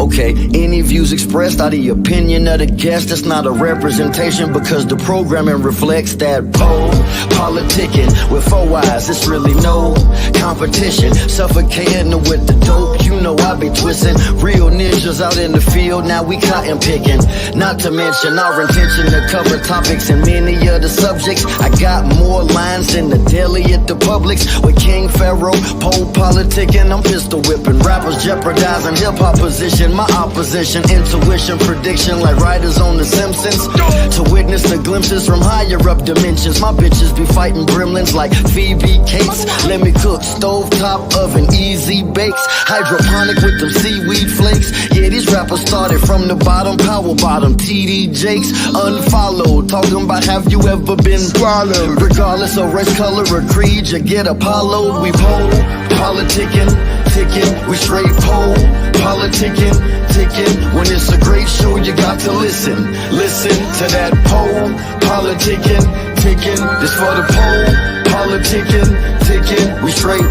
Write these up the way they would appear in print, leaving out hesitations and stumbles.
Okay, any views expressed are the opinion of the guest. That's not a representation because the programming reflects that politicking with 4 eyes. It's really no competition. Suffocating with the dope. You know I be twisting. Real ninjas out in the field. Now we cotton picking. Not to mention our intention to cover topics and many of the subjects. I got more lines than the deli at the Publix with King Pharaoh, PoPolitickin. I'm pistol whipping. Rappers jeopardizing hip-hop position. My opposition, intuition, prediction like writers on The Simpsons. To witness the glimpses from higher up dimensions. My bitches be fighting gremlins like Phoebe Cates. Let me cook, stovetop oven, easy bakes. Hydroponic with them seaweed flakes. Yeah, these rappers started from the bottom. Power bottom, TD Jakes. Unfollowed, talking about have you ever been swallowed? Regardless of race, color, or creed, you get Apollo. We politicking, ticking, we straight politicking, ticking. When it's a great show, you got to listen. Listen to that politicking, ticking. This for the politicking, ticking. We straight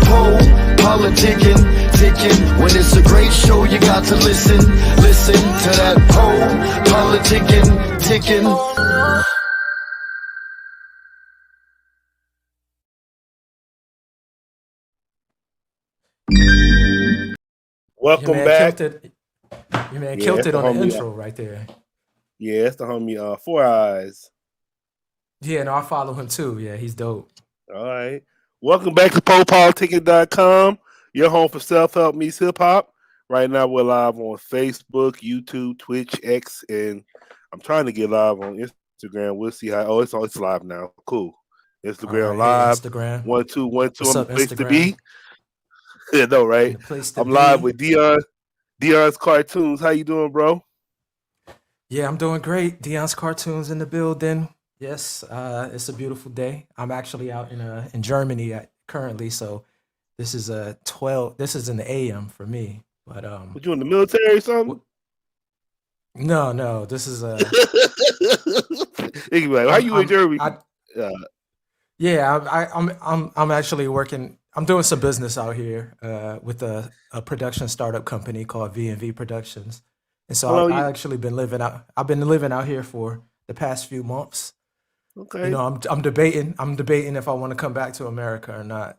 politicking, ticking. When it's a great show, you got to listen. Listen to that politicking, ticking. Welcome back. Your man killed it on the intro right there. Yeah, that's the homie 4 Eyes. Yeah, no, I follow him too. Yeah, he's dope. All right. Welcome back to PoPolitickin.com, your home for self-help meets hip-hop. Right now we're live on Facebook, YouTube, Twitch, X, and I'm trying to get live on Instagram. We'll see how. Oh, it's live now. Cool. Instagram live. Hey, Instagram. 1-2-1-2 What's on up, the place Instagram? to be. Yeah, no, right? I'm live with DionsCartoons. How you doing, bro? Yeah, I'm doing great. DionsCartoons in the building. Yes, it's a beautiful day. I'm actually out in Germany currently, so this is This is in the AM for me. But What, you in the military or something? No. This is Anyway, how you in Germany? I'm actually working. I'm doing some business out here with a production startup company called V&V Productions, and so I've actually been living out. I've been living out here for the past few months. Okay. You know, I'm debating if I want to come back to America or not.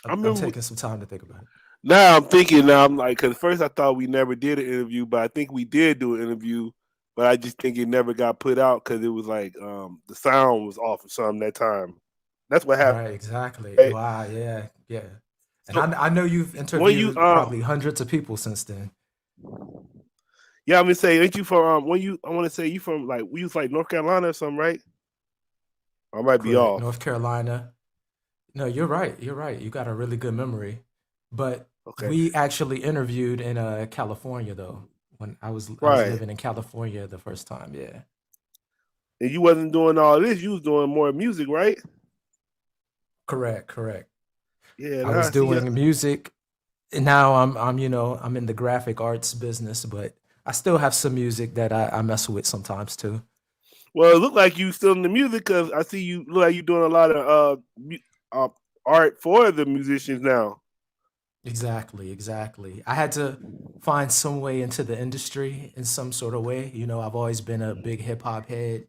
I'm taking some time to think about it. Now I'm thinking. Now I'm like, because first I thought we never did an interview, but I think we did do an interview, but I just think it never got put out because it was like the sound was off or something that time. That's what happened. Right, exactly. Hey. Wow, yeah. And So, I know you've interviewed probably hundreds of people since then. Yeah, I'm gonna say, ain't you from I want to say you from like we was like North Carolina or something, right? I might be off. North Carolina. No, you're right. You're right. You got a really good memory. But we actually interviewed in California though. When I was living in California the first time, yeah. And you wasn't doing all this, you was doing more music, right? Correct. Yeah, I was doing music, and now I'm in the graphic arts business, but I still have some music that I mess with sometimes too. Well, it looked like you still in the music because I see you look like you doing a lot of art for the musicians now. Exactly. I had to find some way into the industry in some sort of way. You know, I've always been a big hip hop head.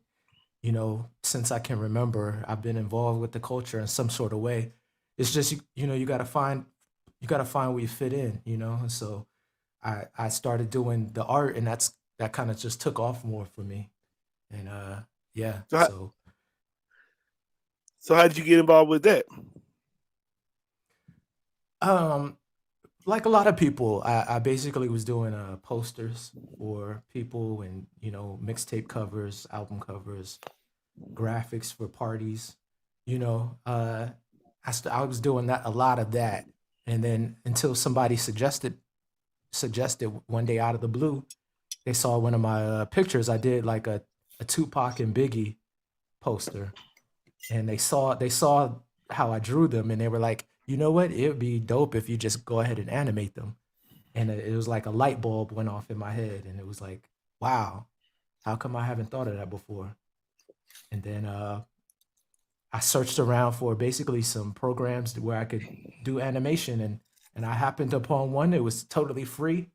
You know, since I can remember, I've been involved with the culture in some sort of way. It's just you gotta find where you fit in. You know, and so I started doing the art, and that kind of just took off more for me. And yeah, So how did you get involved with that? Like a lot of people, I basically was doing posters for people, and mixtape covers, album covers, graphics for parties. I was doing a lot of that, and then until somebody suggested one day out of the blue, they saw one of my pictures. I did like a Tupac and Biggie poster, and they saw how I drew them, and they were like, you know what? It would be dope if you just go ahead and animate them. And it was like a light bulb went off in my head, and it was like, wow, how come I haven't thought of that before? And then I searched around for basically some programs where I could do animation, and I happened upon one that was totally free.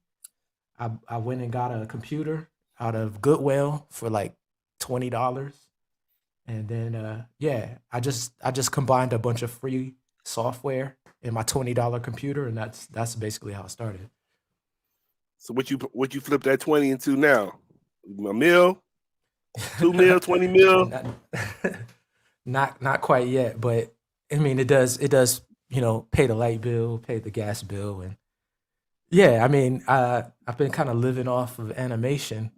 I went and got a computer out of Goodwill for like $20. And then yeah, I just combined a bunch of free software in my $20 computer, and that's basically how it started. So what you flip that 20 into now? A mil, 2 mil, 20 mil. not, not quite yet, but I mean it does pay the light bill, pay the gas bill, and yeah, I mean I've been kind of living off of animation,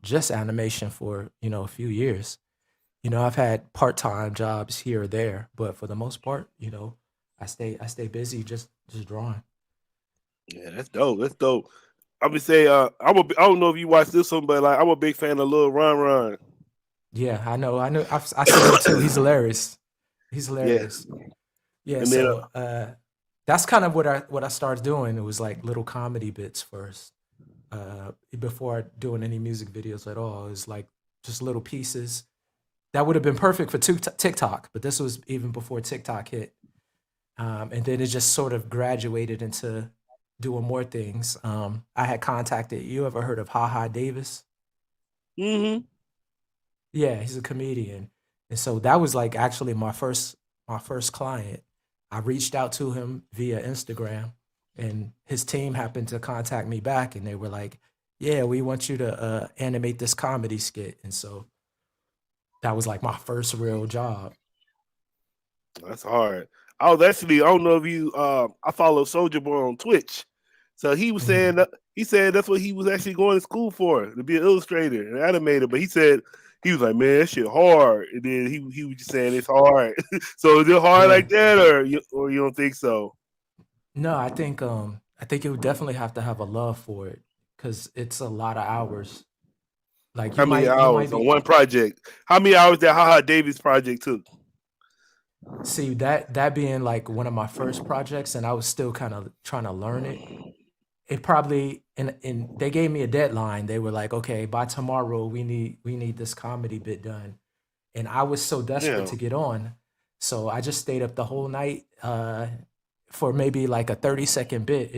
just animation for a few years. I've had part-time jobs here or there, but for the most part, I stay busy just drawing. Yeah, that's dope. That's dope. I would say I don't know if you watch this one, but like I'm a big fan of Lil Ron Ron. Yeah, I know. I see him too. He's hilarious. He's Yeah, hilarious. Yeah, and then so that's kind of what I started doing. It was like little comedy bits first, before doing any music videos at all. It was like just little pieces that would have been perfect for TikTok, but this was even before TikTok hit. And then it just sort of graduated into doing more things. I had contacted. You ever heard of Ha Ha Davis? hmm Yeah, he's a comedian, and so that was like actually my first client. I reached out to him via Instagram, and his team happened to contact me back, and they were like, "Yeah, we want you to animate this comedy skit." And so that was like my first real job. that's hard. I was actually I don't know if you I follow Soldier Boy on Twitch, so he was saying Mhm. that he said that's what he was actually going to school for to be an illustrator and animator. But he said he was like, man, that shit hard. And then he was just saying it's hard. So is it hard Yeah. like that, or you don't think so? No, I think it would definitely have to have a love for it because it's a lot of hours. Like How you many might you might hours on be one project? How many hours that Haha Davis project took? see that being like one of my first projects, and I was still kind of trying to learn it. It probably and they gave me a deadline. They were like, okay, by tomorrow we need this comedy bit done. And I was so desperate Yeah. to get on. So I just stayed up the whole night for maybe like a 30-second bit.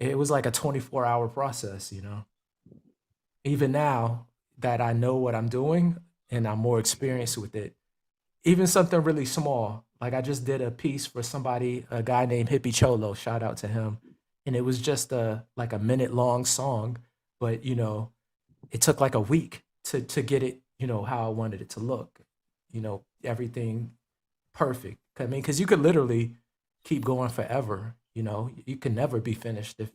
It was like a 24-hour process. Even now that I know what I'm doing and I'm more experienced with it, even something really small. Like I just did a piece for somebody, a guy named Hippie Cholo, shout out to him. And it was just a minute long song, but it took like a week to get it, how I wanted it to look. Everything perfect. I mean, because you could literally keep going forever. You can never be finished if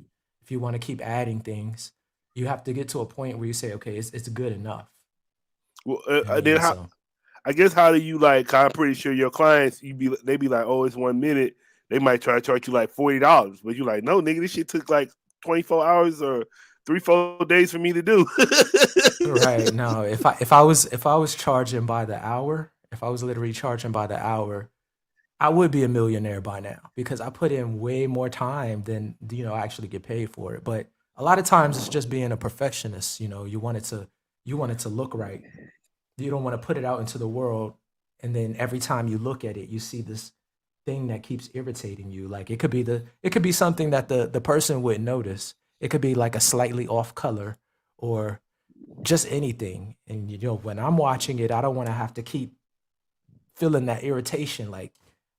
you want to keep adding things. You have to get to a point where you say, okay, it's good enough. Well, I mean, then and how? so I guess how do you like? 'Cause I'm pretty sure your clients, they be like, oh, it's 1 minute. They might try to charge you like $40, but you like, no, nigga, this shit took like 24 hours or 3 4 days for me to do. right now, if I was charging by the hour, if I was literally charging by the hour, I would be a millionaire by now because I put in way more time than I actually get paid for it. But a lot of times it's just being a perfectionist. You want it to look right. You don't want to put it out into the world, and then every time you look at it, you see this thing that keeps irritating you. Like it could be something that the person wouldn't notice. It could be like a slightly off color or just anything. And when I'm watching it, I don't want to have to keep feeling that irritation. Like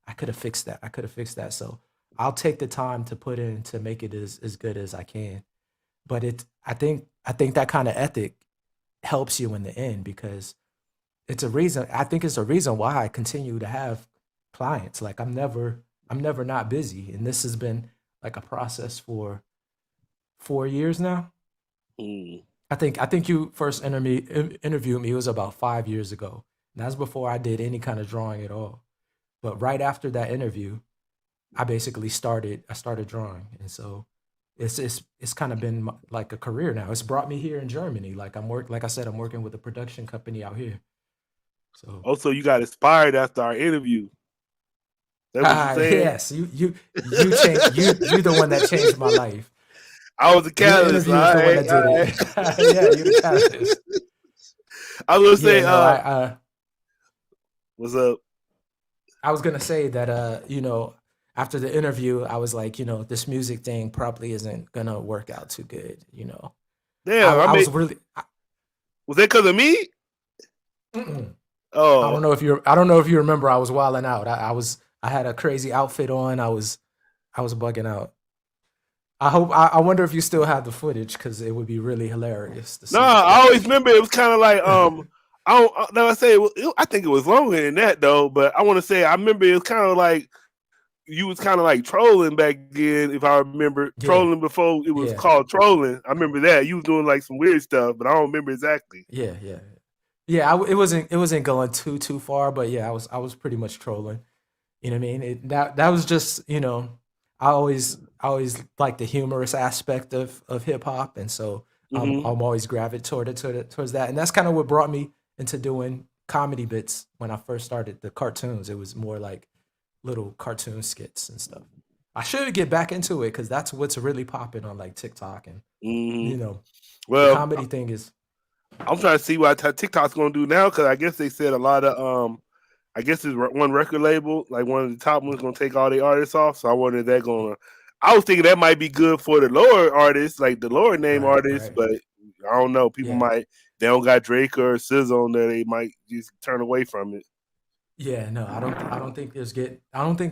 I could have fixed that. I could have fixed that. So I'll take the time to put in to make it as good as I can. But I think that kind of ethic helps you in the end because it's a reason. I think it's a reason why I continue to have clients. Like I'm never not busy, and this has been like a process for 4 years now. Mm. I think you first interviewed me. It was about 5 years ago. And that's before I did any kind of drawing at all. But right after that interview, I started drawing, and so it's kind of been like a career now. It's brought me here in Germany. Like I said, I'm working with a production company out here. So Also, you got inspired after our interview. That's what you saying? yes, you change you the one that changed my life. I was a Your catalyst. interview All is the one right, that all did it. right. Yeah, you're the catalyst. I was gonna Yeah, say, no, I what's up? I was gonna say that after the interview, I was like, this music thing probably isn't gonna work out too good. Damn, I was really. was that because of me? I don't know if you remember. I was wilding out. I had a crazy outfit on. I was bugging out. I wonder if you still have the footage because it would be really hilarious to see. No, I always remember it was kind of like I don't. Now I say I think it was longer than that though, but I want to say I remember it was kind of like you was kind of like trolling back then, if I remember. Yeah. Trolling before it was called trolling. I remember that you was doing like some weird stuff, but I don't remember exactly. Yeah. It wasn't going too far, but yeah, I was pretty much trolling. You know what I mean? That was just I always like the humorous aspect of hip hop, and so I'm always gravitated towards that, and that's kind of what brought me into doing comedy bits when I first started the cartoons. It was more like little cartoon skits and stuff. I should get back into it because that's what's really popping on like TikTok, and well, the comedy thing is. I'm trying to see what TikTok's gonna do now because I guess they said a lot of I guess it's one record label, like one of the top ones, gonna take all the artists off. So I wonder if they're gonna. I was thinking that might be good for the lower artists, like the lower name artists, but I don't know. People might they don't got Drake or SZA on there, they might just turn away from it. Yeah, no, I don't think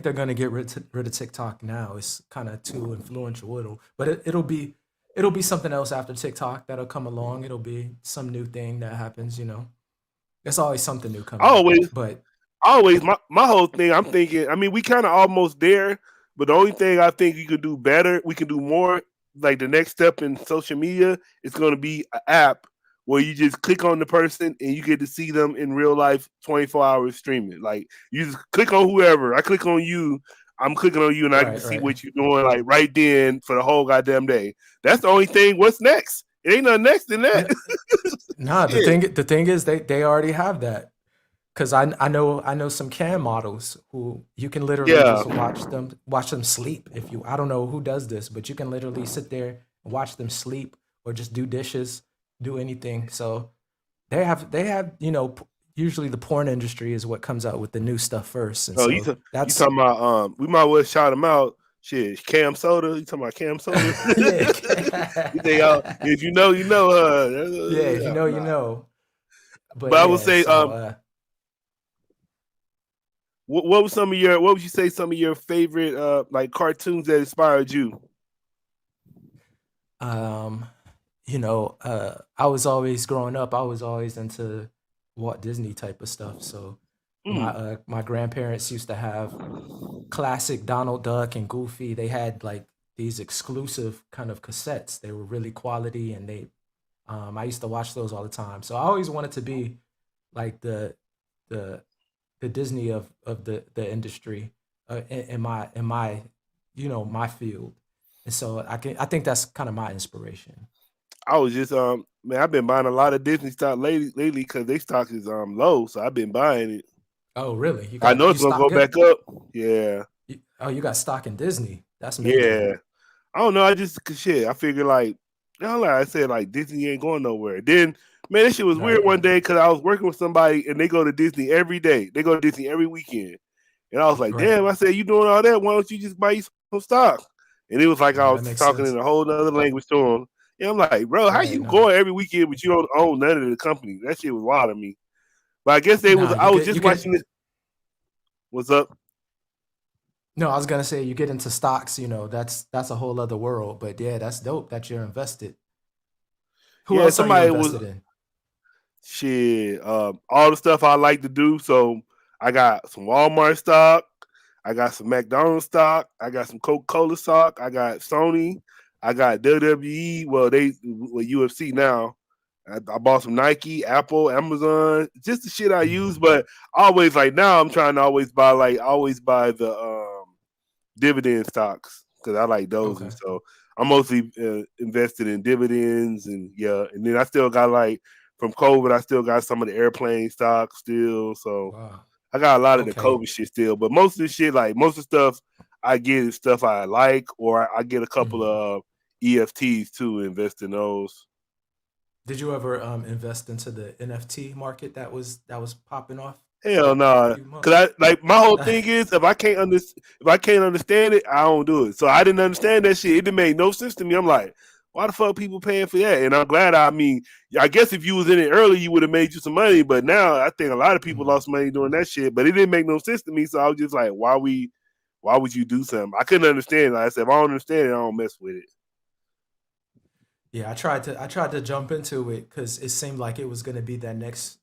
they're gonna get rid of TikTok now. It's kind of too influential. It'll be something else after TikTok that'll come along. It'll be some new thing that happens. There's always something new coming. Always my whole thing. I'm thinking. I mean, we kind of almost there, but the only thing I think you could do better, we can do more. Like the next step in social media is going to be an app where you just click on the person and you get to see them in real life 24 hours streaming. Like you just click on whoever. I click on you. I'm clicking on you and I can see what you're doing like right then for the whole goddamn day. That's the only thing. What's next? It ain't nothing next than that. Nah, the thing is they already have that. Cause I know some cam models who you can literally just watch them sleep if you. I don't know who does this, but you can literally sit there and watch them sleep or just do dishes, do anything. So they have usually the porn industry is what comes out with the new stuff first. And you talking about we might well shout them out. Shit, Cam Soda. You talking about Cam Soda? You think if you know, you know. If you know, you know. But I would say what was some of your? What would you say some of your favorite like cartoons that inspired you? I was always growing up. I was always into Walt Disney type of stuff. So my grandparents used to have classic Donald Duck and Goofy. They had like these exclusive kind of cassettes. They were really quality, and I used to watch those all the time. So I always wanted to be like the Disney of the industry in my my field, and so I think that's kind of my inspiration. I was just man, I've been buying a lot of Disney stock lately because their stock is low, so I've been buying it. Oh really? I know it's gonna go back up. Yeah. You got stock in Disney? That's amazing. Yeah. I don't know. I figure like I said, like Disney ain't going nowhere. Then man, this shit was weird one day because I was working with somebody and they go to Disney every day. They go to Disney every weekend. And I was like, damn, I said, you doing all that? Why don't you just buy some stock? And it was like I was talking in a whole other language to him. And I'm like, bro, how you going every weekend but you don't own none of the company? That shit was wild to me. But I guess I was just watching this. What's up? No, I was gonna say you get into stocks, that's a whole other world. But yeah, that's dope that you're invested. Who else are you invested in? Shit, all the stuff I like to do. So I got some Walmart stock, I got some McDonald's stock, I got some Coca-Cola stock, I got Sony, I got WWE. Well, UFC now. I bought some Nike, Apple, Amazon, just the shit I use. But always like now, I'm trying to always buy the dividend stocks because I like those, and so I'm mostly invested in dividends and then I still got like. From COVID, I still got some of the airplane stocks still. So I got a lot of the COVID shit still. But most of the shit, like most of the stuff I get is stuff I like, or I get a couple of EFTs too, invest in those. Did you ever invest into the NFT market that was popping off? Hell no, few months. cause I like my whole thing is if I can't understand it, I don't do it. So I didn't understand that shit. It didn't make no sense to me. I'm like, why the fuck people paying for that? And I'm glad. I mean, I guess if you was in it early, you would have made you some money. But now I think a lot of people lost money doing that shit. But it didn't make no sense to me. So I was just like, why would you do something? I couldn't understand. Like I said, if I don't understand it, I don't mess with it. Yeah, I tried to jump into it because it seemed like it was gonna be that next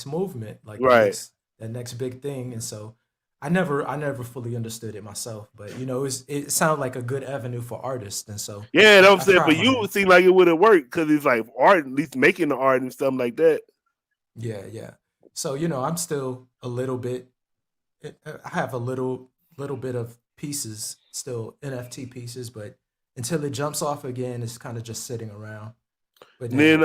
movement, like Right. that next big thing, and so I never fully understood it myself. But it sounded like a good avenue for artists, and so Yeah, I, that I'm I saying. tried But my you would hand. seem like it would have worked because it's like art, at least making the art and stuff like that. Yeah, yeah. So I'm still a little bit. I have a little bit of pieces still, NFT pieces, but until it jumps off again, it's kind of just sitting around. But And then, then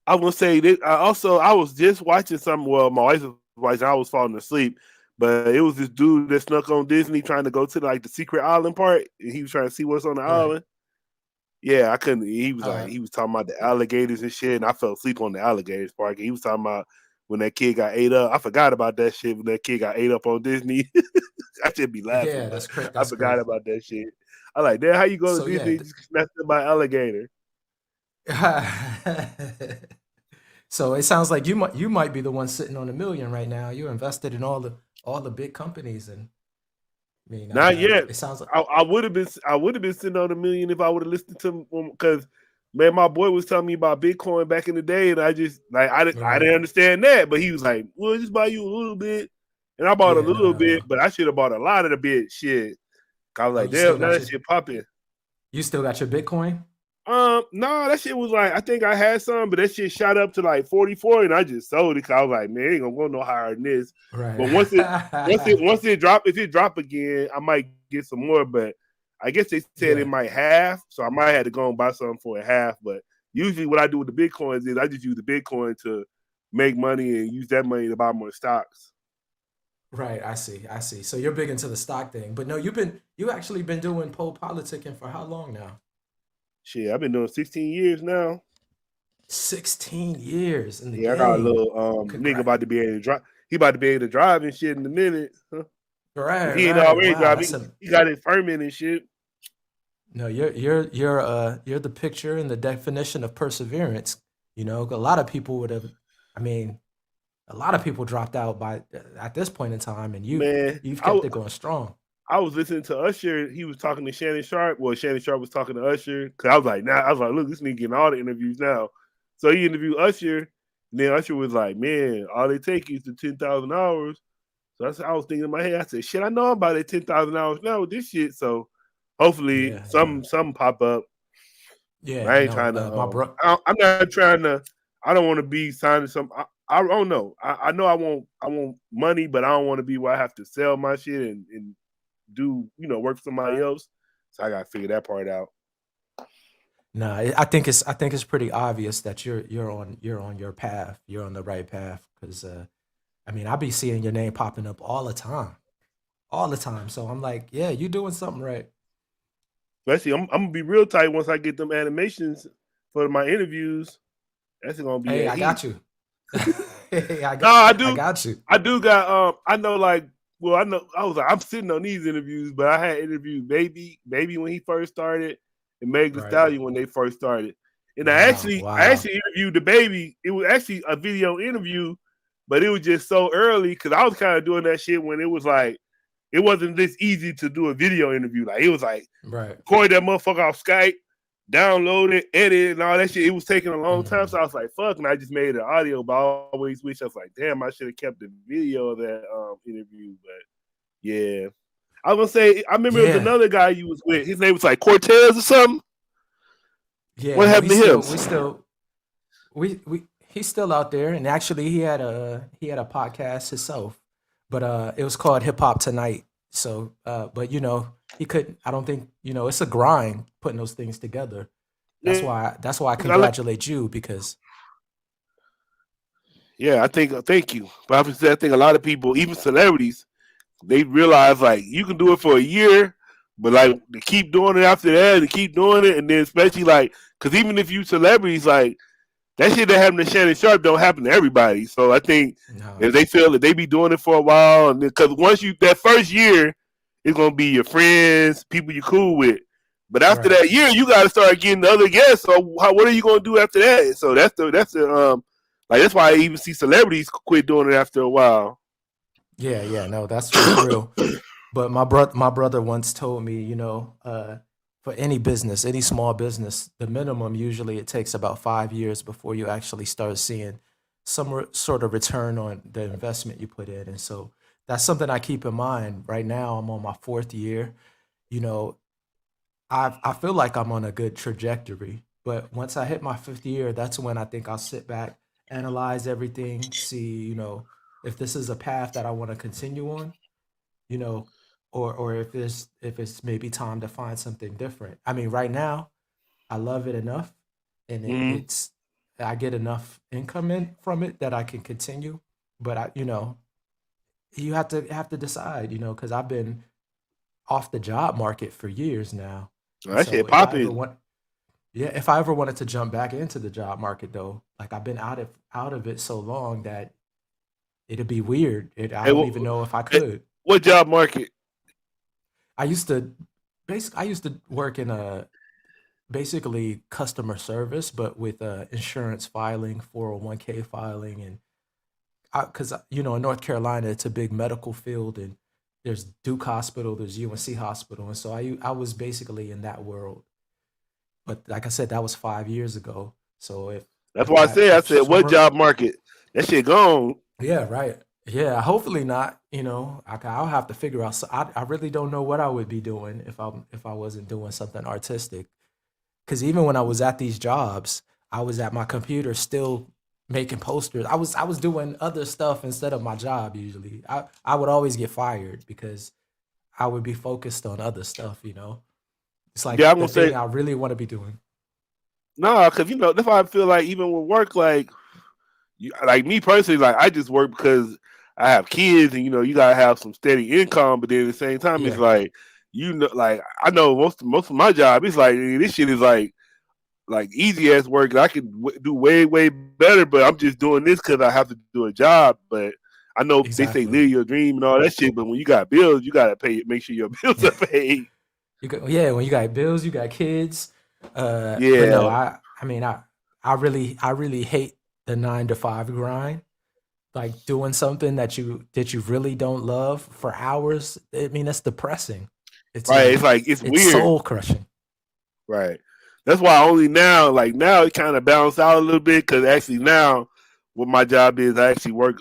I was gonna say that I was just watching something. Well, my wife was watching. I was falling asleep, but it was this dude that snuck on Disney trying to go to like the secret island part, and he was trying to see what's on the right. island. Yeah, I couldn't. He was like, Uh, he was talking about the alligators and shit, and I fell asleep on the alligators part. He was talking about when that kid got ate up. I forgot about that shit when that kid got ate up on Disney. I should be laughing, yeah, but I that's forgot crazy. about that shit. I like, damn, how you go to So Disney yeah, and just snatched up by alligator? so it sounds like you might be the one sitting on a million right now. You're invested in all the big companies, and I mean, Not yet. it sounds like I would have been sitting on a million if I would have listened to him because man, my boy was telling me about Bitcoin back in the day, and I just like I right. didn't understand that, but he was like, "Well, just buy you a little bit," and I bought a Yeah, no, little no, bit, no. but I should have bought a lot of the bit. Shit, I was Oh, like, damn, now that shit popping. you still got your Bitcoin? No, that shit was like I think I had some, but that shit shot up to like 44, and I just sold it because I was like, man, it ain't gonna go no higher than this. Right. But once it drop, if it drop again, I might get some more. But I guess they said it Yeah. might half, so I might have to go and buy something for a half. But usually, what I do with the bitcoins is I just use the Bitcoin to make money and use that money to buy more stocks. Right. I see. I see. So you're big into the stock thing, but no, you actually been doing pole politicking for how long now? Shit, I've been doing 16 years now. 16 years in the Yeah, I got a game. little nigga Congrats. about to be able to drive. He about to be able to drive and shit in a minute. Huh? If Right, he ain't right. already Wow, driving, that's a he got his permit and shit. no, you're the picture and the definition of perseverance. A lot of people would have, I mean, a lot of people dropped out by at this point in time, and Man, you've I, kept it going strong. I was listening to Usher. He was talking to Shannon Sharp. Well, Shannon Sharp was talking to Usher. Cause I was like, look, this nigga getting all the interviews now. So he interviewed Usher, and then Usher was like, man, all they take is the 10,000 hours. So I was thinking in my head, I said, shit, I know I'm about at 10,000 hours now with this shit. So hopefully Yeah, yeah, some pop up. yeah. I ain't No, trying to. my bro. I'm not trying to. I don't want to be signing some. I don't know. I know I want. I want money, but I don't want to be where I have to sell my shit and do work for somebody else. So I got to figure that part out. No, I think it's pretty obvious that you're on your path. You're on the right path because I mean I be seeing your name popping up all the time, all the time. So I'm like, yeah, you doing something right. Especially, I'm gonna be real tight once I get them animations for my interviews. That's gonna be Hey, that I heat. got you. Hey, I No, got I I do. got you. I do got. I know. Like, well, I know. I was like, I'm sitting on these interviews, but I had interviewed Baby when he first started, and Meg Thee Right. Stallion when they first started. And I Wow. actually, I Wow. actually interviewed the Baby. It was actually a video interview, but it was just so early because I was kind of doing that shit when it was like it wasn't this easy to do a video interview. Like it was like Right. record that motherfucker off Skype, download it, edit it, and all that shit. It was taking a long time, Mm. so I was like, "Fuck!" And I just made an audio. But I always wish I was like, "Damn, I should have kept the video of that interview." But yeah, I was gonna say, I remember it was Yeah. another guy you was with. His name was like Cortez or something. Yeah. What No, happened to him? he's still out there, and actually he had a podcast himself, but it was called Hip Hop Tonight. So, but he couldn't. I don't think it's a grind putting those things together. That's Yeah, why. That's why I I like. congratulate you because Yeah, I think. Thank you. But I think a lot of people, even celebrities, they realize like you can do it for a year, but like to keep doing it after that, to keep doing it, and then especially like because even if you celebrities like that shit that happened to Shannon Sharp don't happen to everybody. So I think No. if they feel that they be doing it for a while, and because once you that first year, it's gonna be your friends, people you cool with. But after Right. that year, you got to start getting the other guests. So what are you gonna do after that? So that's the like that's why I even see celebrities quit doing it after a while. Yeah, yeah, no, that's real. But my brother once told me, for any business, any small business, the minimum usually it takes about 5 years before you actually start seeing some sort of return on the investment you put in. And so that's something I keep in mind. Right now, I'm on my fourth year. You know, I feel like I'm on a good trajectory, but once I hit my fifth year, that's when I think I'll sit back, analyze everything, see, if this is a path that I want to continue on, you know, or if it's maybe time to find something different. I mean, right now, I love it enough, and Mm-hmm. I get enough income in from it that I can continue. But you have to decide, because I've been off the job market for years now, and That so shit popping. if I ever wanted to jump back into the job market though, like I've been out of it so long that it'd be weird. I Hey, don't even know if I hey, could. what job market? I used to I used to work in a basically customer service, but with insurance filing, 401k filing, and because in North Carolina, it's a big medical field, and there's Duke Hospital, there's UNC Hospital, and so I was basically in that world. But like I said, that was 5 years ago. So That's why I if said what summer, job market? That shit gone. yeah, right, yeah, hopefully not. I'll have to figure out. So I really don't know what I would be doing if I wasn't doing something artistic. Because even when I was at these jobs, I was at my computer still making posters. I was doing other stuff instead of my job usually. I would always get fired because I would be focused on other stuff. It's Yeah, like I'm the gonna say thing I really want to be doing. no, because that's why I feel like even with work, like like me personally, like I just work because I have kids, and you gotta have some steady income. But then at the same time, it's Yeah, like like I know most of my job, it's like this shit is like easy ass work. I could do way better, but I'm just doing this because I have to do a job. But I know they say exactly. live your dream and all that shit, but when you got bills, you gotta pay. Make sure your bills are paid. Yeah, when you got bills, you got kids. But no, Yeah, I mean, I really hate the 9 to 5 grind. Like doing something that you really don't love for hours. I mean, that's depressing. It's right. like It's like it's it's weird. soul crushing. Right. That's why only now, like now, it kind of balanced out a little bit because actually now, what my job is, I actually work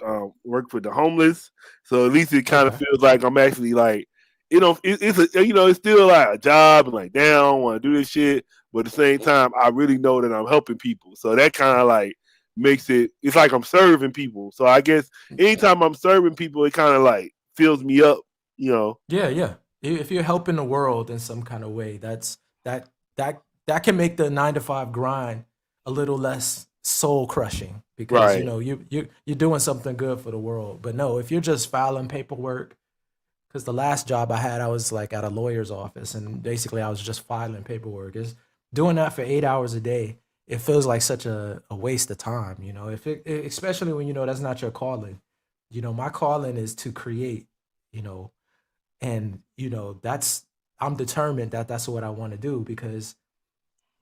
for the homeless. So at least it kind of Okay. feels like I'm actually like, it's still like a job and like, damn, I don't want to do this shit, but at the same time, I really know that I'm helping people. So that kind of like makes it's like I'm serving people. So I guess anytime I'm serving people, it kind of like fills me up, you know. Yeah, yeah. If you're helping the world in some kind of way, that that can make the 9 to 5 grind a little less soul crushing because Right. you're doing something good for the world. But no, if you're just filing paperwork, because the last job I had, I was like at a lawyer's office, and basically I was just filing paperwork. Is doing that for 8 hours a day. It feels like such a waste of time. Especially when that's not your calling. My calling is to create. You know, and that's I'm determined that that's what I want to do because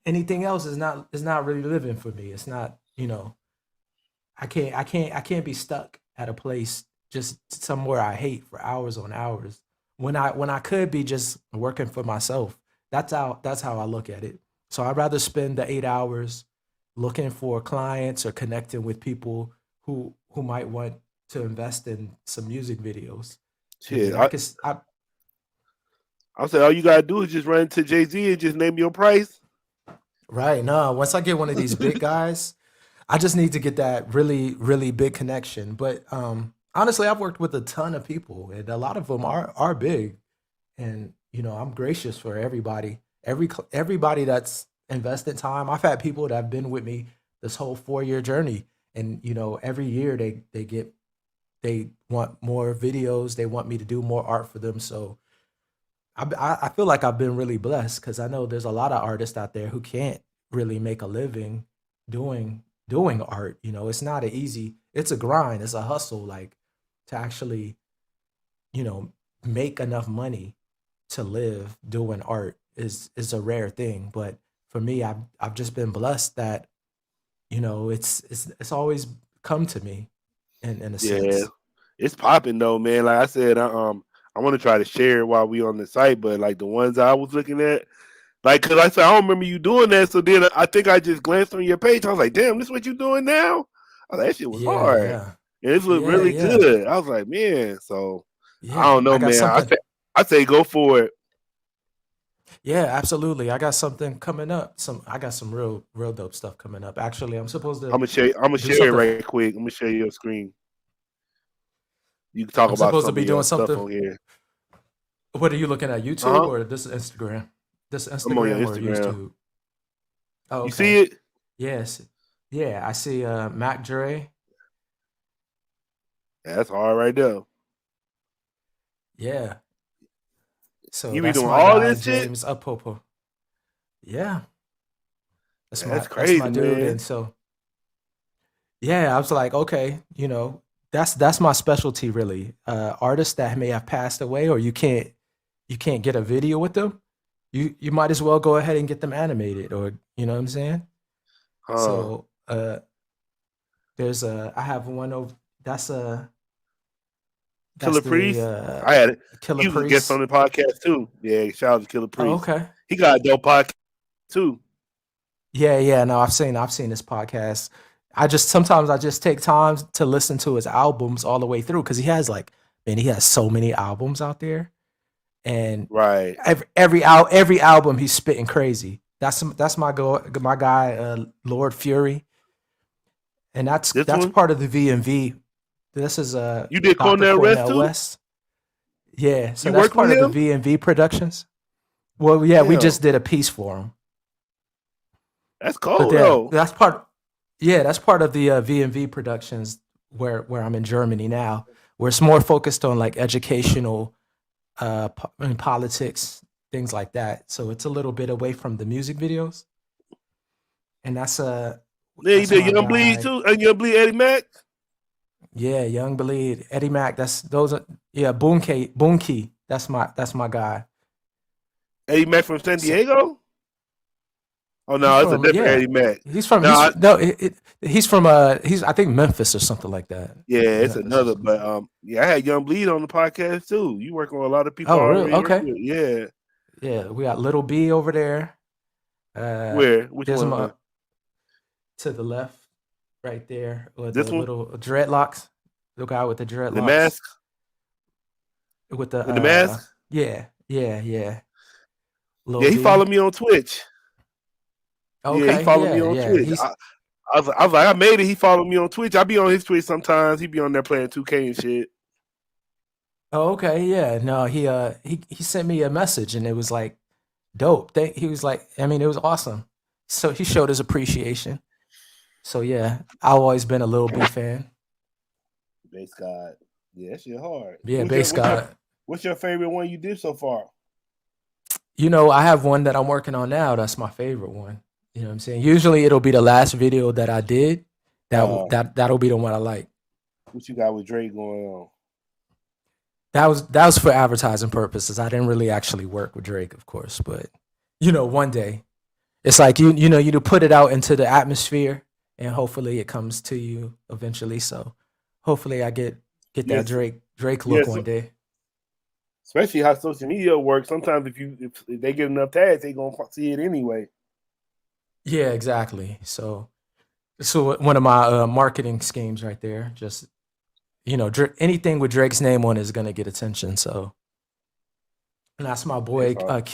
anything else is not really living for me. It's not. I can't be stuck at a place just somewhere I hate for hours on hours when I could be just working for myself. That's how I look at it. So I'd rather spend the 8 hours looking for clients or connecting with people who might want to invest in some music videos. And Shit. then I could s- I I said all you gotta do is just run into Jay Z and just name your price. right now once I get one of these big guys, I just need to get that really, really big connection. But honestly, I've worked with a ton of people, and a lot of them are big. And I'm gracious for everybody. Everybody that's invested time. I've had people that have been with me this whole 4 year journey, and every year they want more videos. They want me to do more art for them. So I feel like I've been really blessed because I know there's a lot of artists out there who can't really make a living doing doing art. You know, it's not an easy. It's a grind. It's a hustle. Like to actually, you know, make enough money to live doing art is a rare thing. But for me, I've just been blessed that, you know, it's always come to me in a Yeah, sense. it's popping though, man. Like I said, I want to try to share it while we on the site, but like the ones I was looking at, like, cause I said I don't remember you doing that. So then I think I just glanced on your page. I was like, damn, this what you doing now? I was like, that shit was Yeah, hard, yeah, and it looked yeah, really yeah, good. I was like, man, so I yeah. don't know, I got man. something. I say go for it. Yeah, absolutely. I got something coming up. I got some real dope stuff coming up. Actually, I'm supposed to I'm gonna do share it something. right quick. I'm gonna share your screen. You can talk I'm about supposed to some of be doing your stuff something. on here. What are you looking at? Uh YouTube huh. or this Instagram? This I'm on your Instagram or Instagram. YouTube? Oh, You okay. see it? Yes. Yeah, I see Mac Dre. Yeah, that's hard right there. Yeah. So You be that's doing my all guy, this shit? James Upopo. Yeah. Man, that's That's my crazy, dude. man. And so yeah, I was like, okay, you know, that's my specialty really. Artists that may have passed away or you can't get a video with them, you might as well go ahead and get them animated or you know what I'm saying? Huh. So there's a I have one over that's a that's Killer the Priest. I had it. Killer He was a guest on Priest. the podcast too. Yeah, shout out to Killer Oh, Priest. okay. He got a dope podcast too. Yeah, yeah. No, I've seen this podcast. Sometimes I just take time to listen to his albums all the way through because he has so many albums out there, and Right. every album he's spitting crazy. That's my guy, Lord Fury, and This that's one? part of the VMV. This is You did Dr. Cornell Rest Cornell too? West. Yeah, so You that's worked with part of the him? VMV Productions. Well, yeah, we Damn. just did a piece for him. That's But cold though. that's part of the V&V productions where I'm in Germany now, where it's more focused on like educational, and politics, things like that. So it's a little bit away from the music videos, and Yeah, you that's did my Young Bleed guy. too? And Young Bleed Eddie Mac? Yeah, Young Bleed, Eddie Mac. That's those are yeah, Boonkey. That's my guy. Eddie Mac from San So Diego? Oh he's no, it's a from different yeah, Eddie Mac. No, he's no he's from he's I think Memphis or something like that. yeah, it's Memphis or another. something. But yeah, I had Young Bleed on the podcast too. You work on a lot of people I Oh, really? already work Okay. with. Yeah. Yeah, we got Little B over there. Uh, Where? Which there's him one? to the left, right there, with This the one? little dreadlocks. The guy with the The dreadlocks, mask? with the With the mask? yeah, Lil Yeah, he B. followed me on Twitch. Yeah, he Okay, followed me yeah, on yeah. Twitch. He's I was like, I made it. He followed me on Twitch. I be on his Twitch sometimes. He be on there playing 2K and shit. oh, okay, yeah. No, he sent me a message and it was like dope. He was like, I mean, it was awesome. So he showed his appreciation. So yeah, I've always been a Lil B fan. Base God. Yeah, that shit hard. Yeah, bass god. What's your favorite one you did so far? You know, I have one that I'm working on now. That's my favorite one. You know what I'm saying? Usually it'll be the last video that I did. That'll be the one I like. What you got with Drake going on? That was for advertising purposes. I didn't really actually work with Drake, of course, but you know, one day it's like you know you put it out into the atmosphere, and hopefully it comes to you eventually. So hopefully I get that Yes, Drake look yes. one day. Especially how social media works. Sometimes if they get enough tags, they gonna see it anyway. Yeah, exactly. So one of my marketing schemes right there. Just you know, anything with Drake's name on it is gonna get attention. So, and that's my That's boy, hard.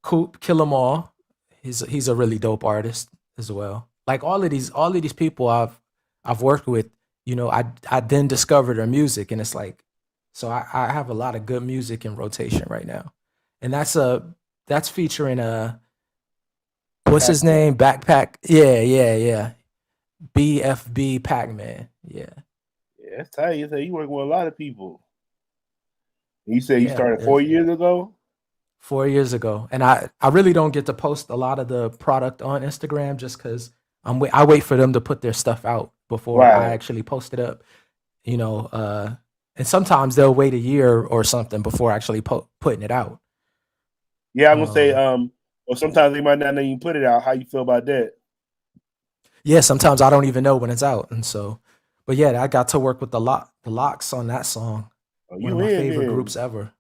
Coop Kill 'Em All. He's a really dope artist as well. Like all of these people I've worked with. You know, I then discovered their music, and it's like, so I have a lot of good music in rotation right now, and that's featuring what's his Pac-Man. name? Backpack. Yeah. BFB Pac-Man. Yeah. Yeah, that's tight. You say you work with a lot of people. You said you Yeah. started 4 years ago? 4 years ago. And I really don't get to post a lot of the product on Instagram just because I wait for them to put their stuff out before I Right. actually post it up. And sometimes they'll wait a year or something before actually putting it out. Yeah, I'm gonna say, Um, or sometimes they might not even put it out. How you feel about that? yeah, sometimes I don't even know when it's out, and so, but yeah, I got to work with the Locks on that song, Oh, one of you my in favorite then? groups ever.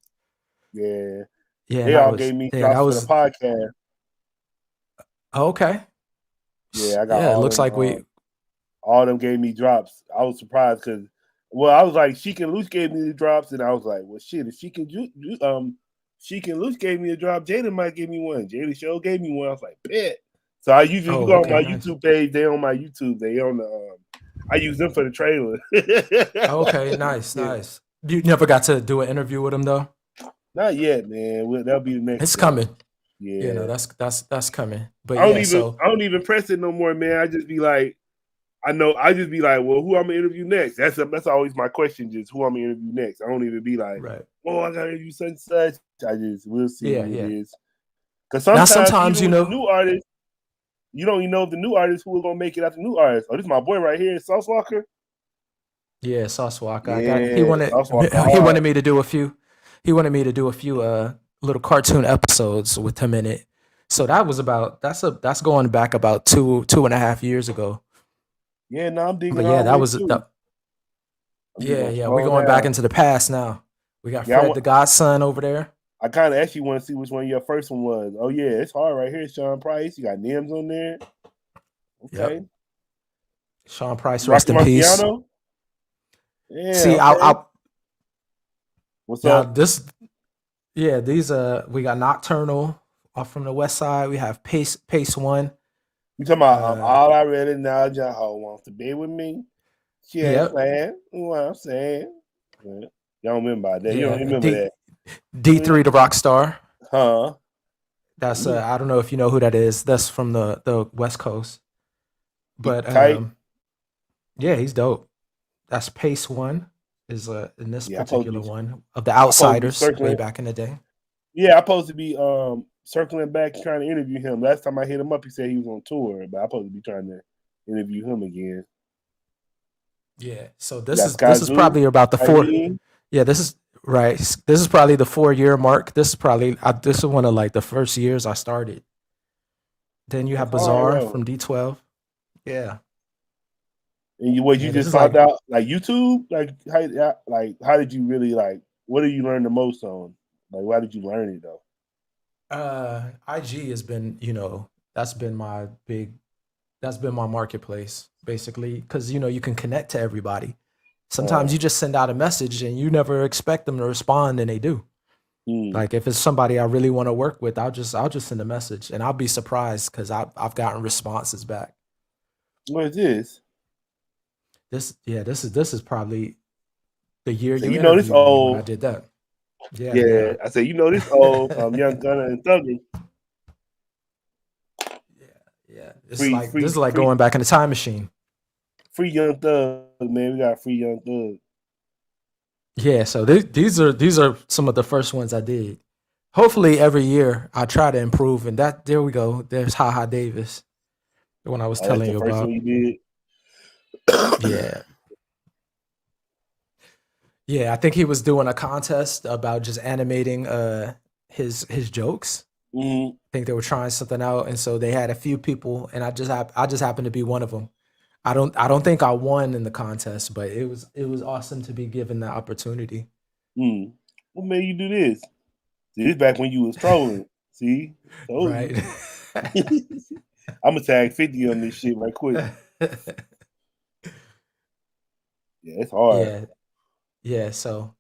Yeah, Yeah, they all gave me that drops for the was podcast. okay. Yeah, I got Yeah, it looks like we. all them gave me drops. I was surprised because, well, I was like, Sheik and Luce gave me the drops, and I was like, well, shit, if Sheik and Luce gave me a drop, Jada might give me one. Jada Show gave me one. I was like, bet. So I usually Oh, you go on okay, my nice. YouTube page. They on my YouTube. They on the. I use them for the trailer. Okay, nice, Yeah. nice. You never got to do an interview with him though. Not yet, man. That'll be the next It's step. coming. You know, Yeah. that's coming. But yeah, so I don't even press it no more, man. I just be like, I just be like, well, who I'm gonna interview next? That's always my question, just who I'm gonna interview next. I don't even be like, right. oh, I gotta interview such and such. I just we'll see Yeah, who it yeah. is. Because Now sometimes sometimes even with the new artists, you don't even know if the new artist who is gonna make it after the new artist. Oh, this is my boy right here, Sauce Walker. yeah, Sauce Walker. Yeah, Sauce Walker He hard. wanted me to do a few little cartoon episodes with him in it. So that's going back about 2.5 years ago. Yeah, no, I'm digging But yeah, all that with was too. I'm just yeah, gonna yeah. We're scroll going back down. into the past now. We got Yeah, Fred the Godson over there. I kind of actually want to see which one your first one was. Oh yeah, it's hard right here. Sean Price, you got Nims on there. Okay, Yep. Sean Price, rest Rocky in peace. Marciano. Yeah, See, okay. What's now up? this yeah, these we got Nocturnal off from the West Side. We have Pace One. You talking about Uh all I really know, John Ho wants to be with me. She ain't yep. playing. You know what I'm saying? Yeah. You don't remember that. You don't Yeah. remember that. D3 the Rockstar. Huh? That's I don't know if you know who that is. That's from the West Coast. But Kite? yeah, he's dope. That's Pace One is in this Yeah, I'm supposed to particular be one of the I'm supposed to be Outsiders way circling. back in the day. Yeah, I'm supposed to be circling back trying to interview him. Last time I hit him up, he said he was on tour, but I'm supposed to be trying to interview him again. Yeah. So You this got is this is Skyzoo, probably about the four. Irene. Yeah, this is right. This is probably the 4 year mark. This is probably this is one of like the first years I started. Then you That's have hard, Bizarre though. from D12. Yeah. And you Yeah, this just is found like out like YouTube? How did you really what did you learn the most on? Like why did you learn it though? IG has been, that's been that's been my marketplace basically because you can connect to everybody. Sometimes you just send out a message and you never expect them to respond and they do. Like if it's somebody I really want to work with, I'll just send a message and I'll be surprised because I've gotten responses back. What is this? This is probably the year So you you know this interviewed me when I old. did that. Yeah, Yeah, yeah. I said you know this old Young Gunner and Thugger. Yeah. This is like Free going back in the time machine. Young Thug, man. We got free Young Thug. Yeah, so these are some of the first ones I did. Hopefully every year I try to improve and there we go. There's Haha Davis, the one I was Oh, that's telling the you first one about. you did. Yeah. Yeah, I think he was doing a contest about just animating his jokes. Mm-hmm. I think they were trying something out and so they had a few people and I just happened to be one of them. I don't think I won in the contest, but it was awesome to be given the opportunity. What made you do this? See, this back when you was trolling. See? Told Right. you. I'm gonna tag 50 on this shit right quick. Yeah, it's hard. Yeah. Yeah, so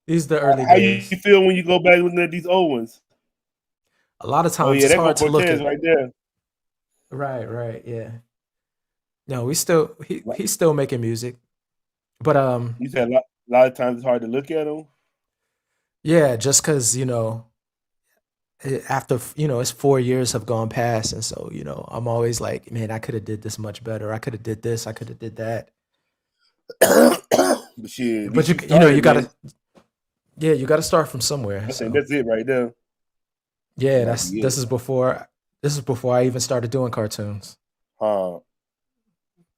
these are the early How you days. feel when you go back looking at these old ones? A lot of Oh times yeah, it's that go hard to look Cortez at. right there. Right, yeah. No, he's still making music. But You said a lot of times it's hard to look at them. yeah, just cuz after it's 4 years have gone past and so, I'm always like, man, I could have did this much better. I could have did this, I could have did that. But shit, at But least you started, you got man. to you got to start from somewhere. I think So, that's it right there. yeah, Might be this it. is before I even started doing cartoons.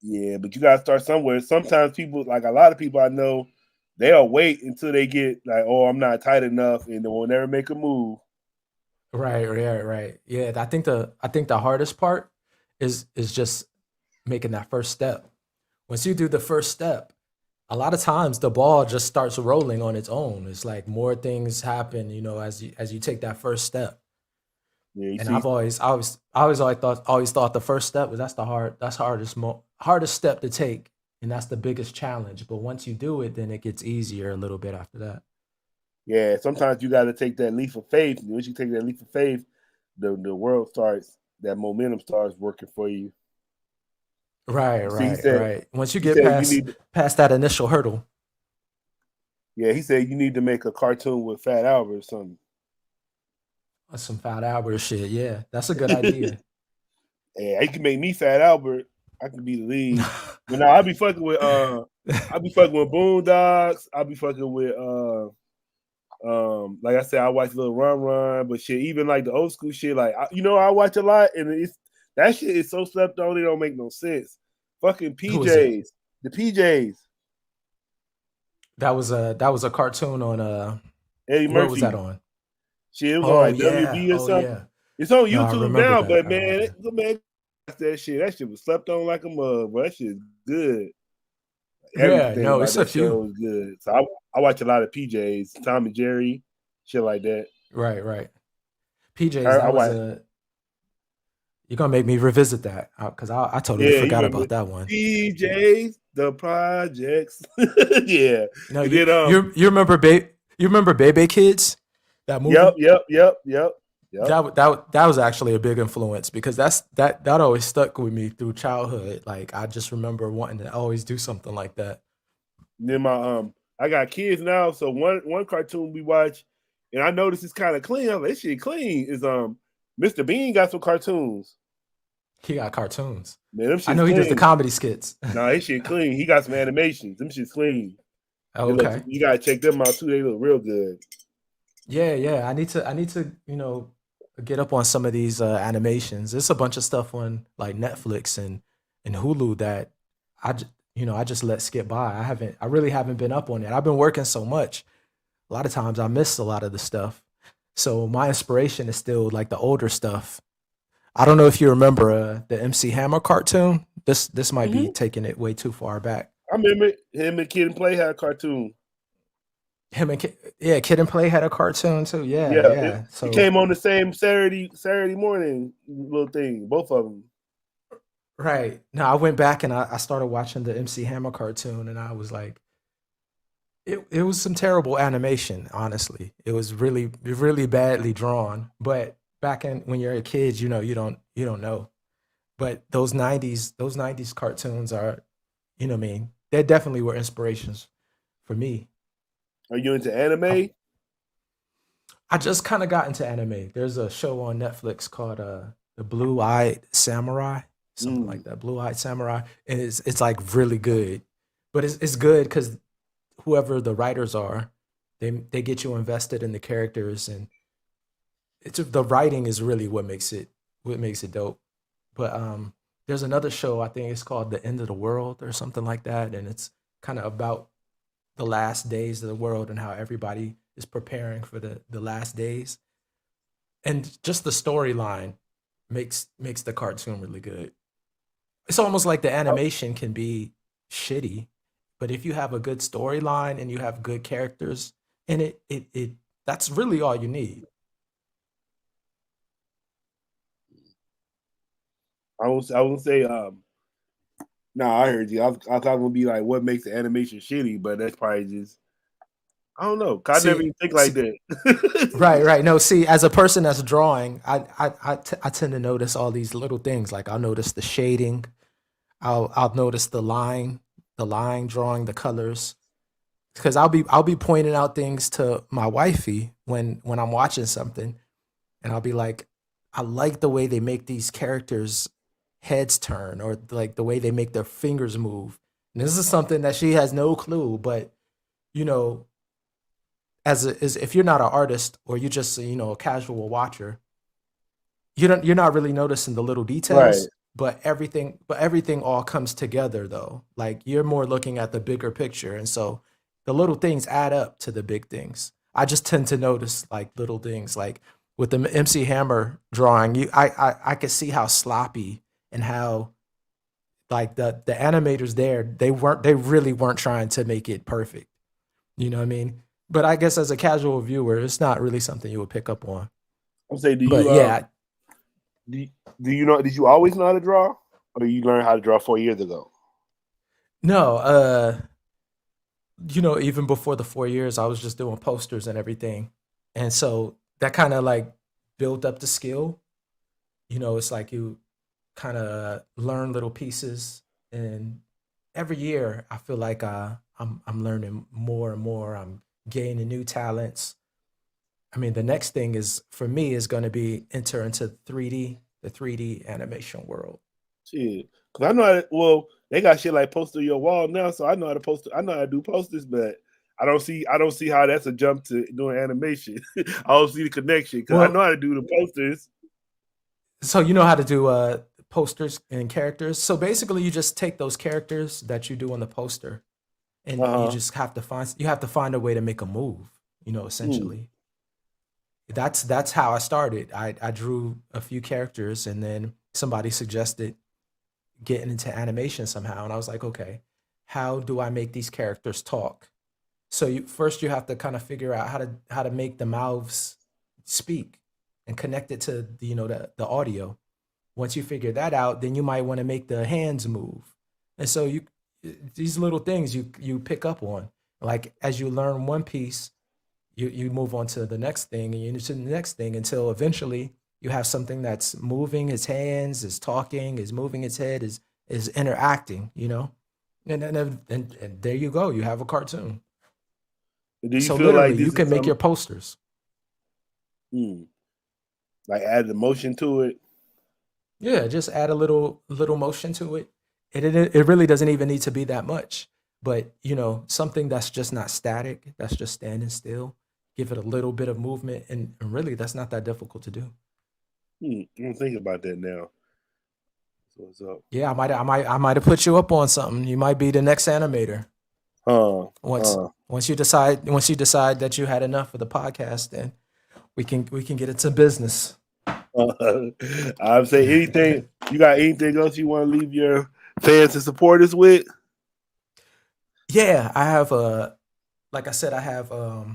Yeah, but you gotta start somewhere. Sometimes people, like a lot of people I know, they'll wait until they get like, oh, I'm not tight enough, and they will never make a move. Right. Yeah, I think the hardest part is just making that first step. Once you do the first step, a lot of times the ball just starts rolling on its own. It's like more things happen, as you take that first step. Yeah, you And see, I always thought the first step was that's hardest step to take, and that's the biggest challenge. But once you do it, then it gets easier a little bit after that. yeah, sometimes you got to take that leap of faith. And once you take that leap of faith, the world starts, that momentum starts working for you. Right, See, right, right. Once you he get said you past need, past that initial hurdle, yeah, he said you need to make a cartoon with Fat Albert or something. that's some Fat Albert shit. Yeah, that's a good idea. Yeah, he can make me Fat Albert. I can be the lead. But now I'll be fucking with Boondocks. I'll be fucking with like I said, I watch Little Run, but shit, even like the old school shit, like I watch a lot, and that shit is so slept on, it don't make no sense. Fucking Who is it? PJs, the PJs, That was a cartoon on Eddie where was that Murphy. on? Shit, it was on Oh like yeah, WB or oh something. yeah. It's on No, I YouTube remember now, that. but I remember that. man, that shit. That shit was slept on like a mug, but that shit is good. Yeah, Everything no, about it's a that few. show is good. So I watch a lot of PJs, Tom and Jerry, shit like that. Right. PJs, I that was watch, a. You're gonna make me revisit that because I totally yeah, you forgot remember about that one. PJs, the projects, yeah. No, And you then you you remember you remember Bebe Kids, that yep, movie? yep, yep, yep, yep. That was actually a big influence because that always stuck with me through childhood. Like I just remember wanting to always do something like that. And then I got kids now, so one cartoon we watch, and I noticed it's kind of clean. I'm like, this shit clean. Is Mr. Bean got some cartoons. He got cartoons. Man, them I shit's know he does the clean. comedy skits. Nah, his shit clean. He got some animations. Them shit's clean. Oh, They look. okay. You gotta check them out too. They look real good. Yeah. I need to get up on some of these animations. There's a bunch of stuff on like Netflix and Hulu that I just let skip by. I really haven't been up on it. I've been working so much. A lot of times I miss a lot of the stuff. So my inspiration is still like the older stuff. I don't know if you remember the MC Hammer cartoon. This might be Mm-hmm. taking it way too far back. I remember him and Kid and Play had a cartoon. Yeah, Kid and Play had a cartoon too. Yeah, Yeah, yeah. it So came on the same Saturday morning little thing. Both of them. right now, I went back and I started watching the MC Hammer cartoon, and I was like, it was some terrible animation. Honestly, it was really badly drawn. But back in when you're a kid, you don't know. But those '90s cartoons are, what I mean, they definitely were inspirations for me. Are you into I, anime? I just kind of got into anime. There's a show on Netflix called The Blue Eyed Samurai, something Mm. like that. Blue Eyed Samurai, and it's like really good. But it's good because whoever the writers are, they get you invested in the characters, and it's the writing is really what makes it dope. But there's another show I think it's called The End of the World or something like that, and it's kind of about the last days of the world and how everybody is preparing for the last days. And just the storyline makes the cartoon really good. It's almost like the I, animation can be shitty, but if you have a good storyline and you have good characters in it that's really all you need. I won't say no, I heard you. I thought it would be like what makes the animation shitty, but that's probably just I don't know. 'Cause I never See, even think like see, that. right. No, see, as a person that's drawing, I tend to notice all these little things. Like I'll notice the shading, I'll notice the line drawing, the colors, because I'll be pointing out things to my wifey when I'm watching something, and I'll be like, I like the way they make these characters' heads turn, or like the way they make their fingers move. And this is something that she has no clue, but you know, as if you're not an artist or you just a casual watcher, you're not really noticing the little Right. details. but everything all comes together though. Like you're more looking at the bigger picture, and so the little things add up to the big things. I just tend to notice like little things, like with the MC Hammer drawing. I could see how sloppy and how like the animators there, they really weren't trying to make it perfect. You know what I mean? But I guess as a casual viewer, it's not really something you would pick up on. I'm saying, But yeah, do you know? Did you always know how to draw, or you learned how to draw 4 years ago? no, even before the 4 years, I was just doing posters and everything. And so that kind of like built up the skill. It's like you kind of learn little pieces, and every year I feel like I'm learning more and more. I'm gaining new talents. I mean, the next thing is for me is going to be enter into 3D, the 3D animation world. Shit, because I know how to, well, they got shit like poster your wall now, so I know how to post. I know how to do posters, but I don't see how that's a jump to doing animation. I don't see the connection because I know how to do the posters. So you know how to do posters and characters. So basically, you just take those characters that you do on the poster, and you just have to find a way to make a move. Essentially. That's how I started. I drew a few characters, and then somebody suggested getting into animation somehow, and I was like, okay, how do I make these characters talk? So you have to kind of figure out how to make the mouths speak and connect it to the audio. Once you figure that out, then you might want to make the hands move. And so these little things you pick up on. Like as you learn one piece, you move on to the next thing, and you to the next thing until eventually you have something that's moving its hands, is talking, is moving its head, is interacting, and there you go. You have a cartoon. Do you So feel literally, like this you can make your posters. Like add emotion to it? Yeah, just add a little motion to it. It really doesn't even need to be that much. But something that's just not static, that's just standing still, give it a little bit of movement, and really that's not that difficult to do. I'm thinking about that now. So what's up? Yeah, I might have put you up on something. You might be the next animator. Once you decide that you had enough of the podcast, then we can get into business. I'm saying anything. You got anything else you want to leave your fans and supporters with? Yeah, I have like I said, I have a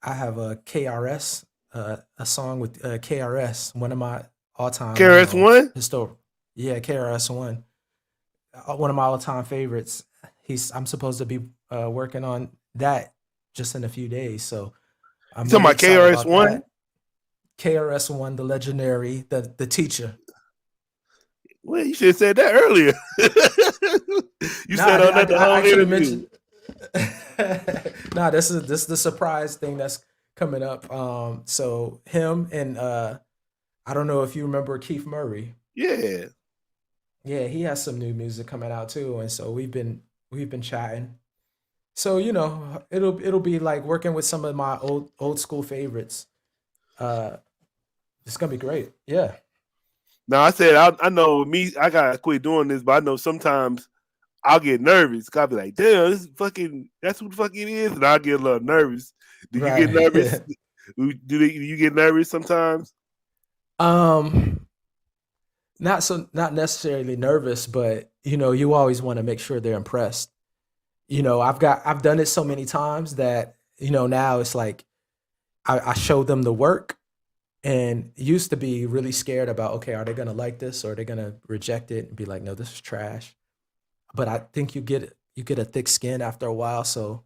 KRS, a song with KRS, one of my all-time KRS-One. Historic. Yeah, KRS-One, one of my all-time favorites. I'm supposed to be working on that just in a few days, so I'm talking about KRS-One. KRS-One, the legendary, the teacher. Well, you should have said that earlier. You said on that the whole interview. This is the surprise thing that's coming up. So him and I don't know if you remember Keith Murray. Yeah, he has some new music coming out too, and so we've been chatting. So it'll be like working with some of my old school favorites. It's gonna be great. Yeah. Now I said I know me. I gotta quit doing this, but I know sometimes I'll get nervous. I'll be like, "Damn, this is fucking. That's what the fuck it is," and I'll get a little nervous. Do you get nervous? Do you get nervous sometimes? Not necessarily nervous, but you always want to make sure they're impressed. I've done it so many times that now it's like I show them the work, and used to be really scared about, okay, are they gonna like this or are they gonna reject it and be like, no, this is trash. But I think you get a thick skin after a while, so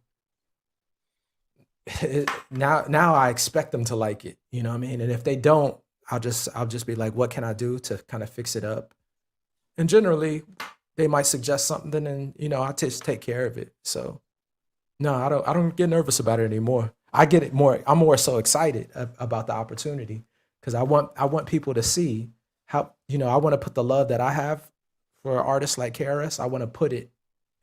now I expect them to like it. You know what I mean? And if they don't, I'll just be like, what can I do to kind of fix it up? And generally, they might suggest something, and I just take care of it. So no, I don't get nervous about it anymore. I'm more so excited about the opportunity because I want people to see how I want to put the love that I have for artists like KRS. I want to put it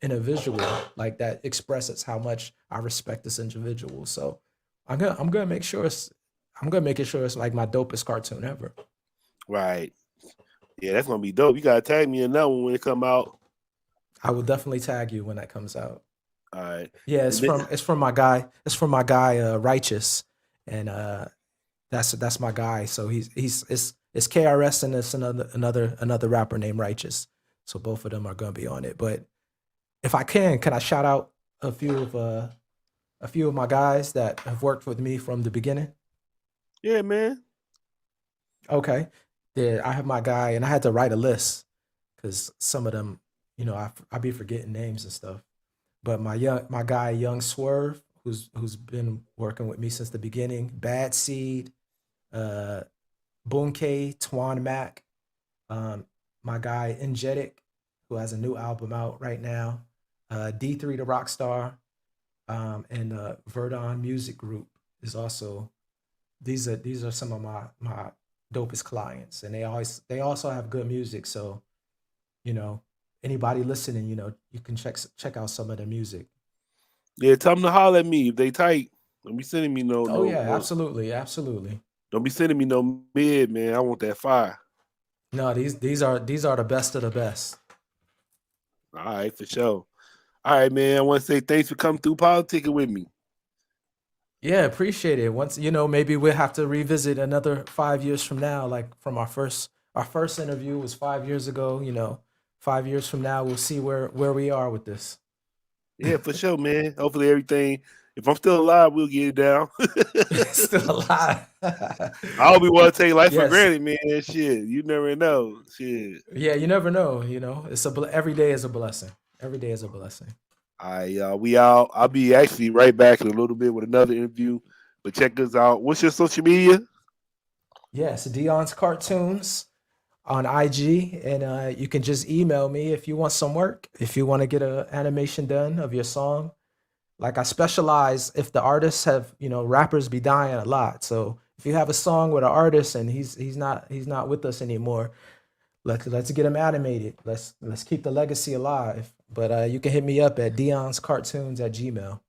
in a visual like that expresses how much I respect this individual. So I'm gonna make sure it's like my dopest cartoon ever. Right. Yeah, that's gonna be dope. You gotta tag me in that one when it come out. I will definitely tag you when that comes out. All right. Yeah, And then, it's from my guy. It's from my guy Righteous, and that's my guy. So it's KRS and it's another rapper named Righteous. So both of them are gonna be on it. But if I can I shout out a few of my guys that have worked with me from the beginning? yeah, man. Okay. Yeah, I have my guy, and I had to write a list because some of them, I be forgetting names and stuff. But my guy Young Swerve, who's been working with me since the beginning. Bad Seed, uh, Bunke, Twan Mac, my guy Engetic, who has a new album out right now. D3 the Rockstar, and Verdon Music Group is also. These are some of my dopest clients, and they also have good music. So you know, anybody listening, you can check out some of the music. Yeah, tell them to holler at me if they tight. Don't be sending me Oh yeah, no. absolutely, absolutely. Don't be sending me no mid, man. I want that fire. No, these are the best of the best. All right, for sure. All right, man. I want to say thanks for coming through politicking with me. Yeah, appreciate it. Once maybe we'll have to revisit another 5 years from now. Like from our first interview was 5 years ago. 5 years from now we'll see where we are with this. Yeah, for sure, man. Hopefully everything. If I'm still alive, we'll get it down. Still alive. I hope we want to take life for Yes. granted, man. Shit, you never know. Shit. Yeah, you never know. It's every day is a blessing. Every day is a blessing. All right, y'all. We out. I'll be actually right back in a little bit with another interview. But check us out. What's your social media? Yes, DionsCartoons on IG, and you can just email me if you want some work. If you want to get an animation done of your song, like I specialize if the artists have, rappers be dying a lot. So if you have a song with an artist and he's not with us anymore, let's get him animated. Let's keep the legacy alive. But you can hit me up at DionsCartoons@gmail.com.